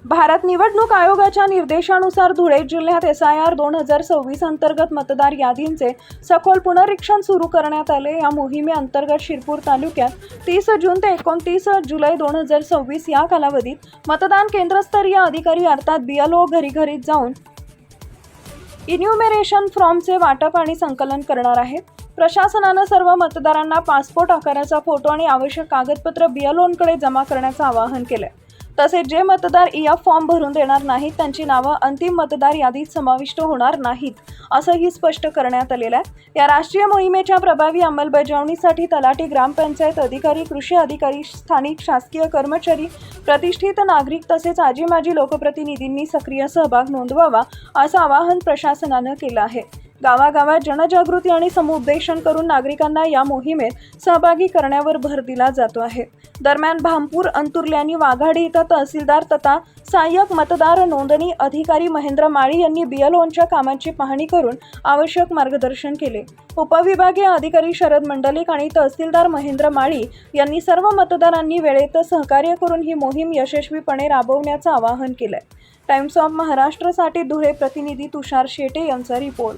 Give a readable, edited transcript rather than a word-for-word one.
भारत निवडणूक आयोगाच्या निर्देशानुसार धुळे जिल्ह्यात SIR 2026 अंतर्गत मतदार यादींचे सखोल पुनरीक्षण सुरू करण्यात आले। या मोहिमेअंतर्गत शिरपूर तालुक्यात 30 जून ते 29 जुलै 2026 या कालावधीत मतदान केंद्रस्तरीय अधिकारी अर्थात BLO घरी जाऊन इन्युमेरेशन फॉर्मचे वाटप आणि संकलन करणार आहेत। प्रशासनानं सर्व मतदारांना पासपोर्ट आकाराचा फोटो आणि आवश्यक कागदपत्र BLOंकडे जमा करण्याचं आवाहन केलंय। तसेच जे मतदार EF फॉर्म भरून देणार नाहीत त्यांची नावं अंतिम मतदार यादीत समाविष्ट होणार नाहीत असंही स्पष्ट करण्यात आलेलं आहे। या राष्ट्रीय मोहिमेच्या प्रभावी अंमलबजावणीसाठी तलाठी, ग्रामपंचायत अधिकारी, कृषी अधिकारी, स्थानिक शासकीय कर्मचारी, प्रतिष्ठित नागरिक तसेच आजी-माजी लोकप्रतिनिधींनी सक्रिय सहभाग नोंदवावा असं आवाहन प्रशासनानं केलं आहे। गावागावात जनजागृती आणि समुपदेशन करून नागरिकांना या मोहिमेत सहभागी करण्यावर भर दिला जातो आहे। दरम्यान भामपूर, अंतुर्ले आणि वाघाडी इथं तहसीलदार तथा सहाय्यक मतदार नोंदणी अधिकारी महेंद्र माळी यांनी BLOंच्या कामाची पाहणी करून आवश्यक मार्गदर्शन केले। उपविभागीय अधिकारी शरद मंडलिक आणि तहसीलदार महेंद्र माळी यांनी सर्व मतदारांनी वेळेत सहकार्य करून ही मोहीम यशस्वीपणे राबवण्याचं आवाहन केलंय। टाइम्स ऑफ महाराष्ट्रसाठी धुळे प्रतिनिधी तुषार शेटे यांचा रिपोर्ट।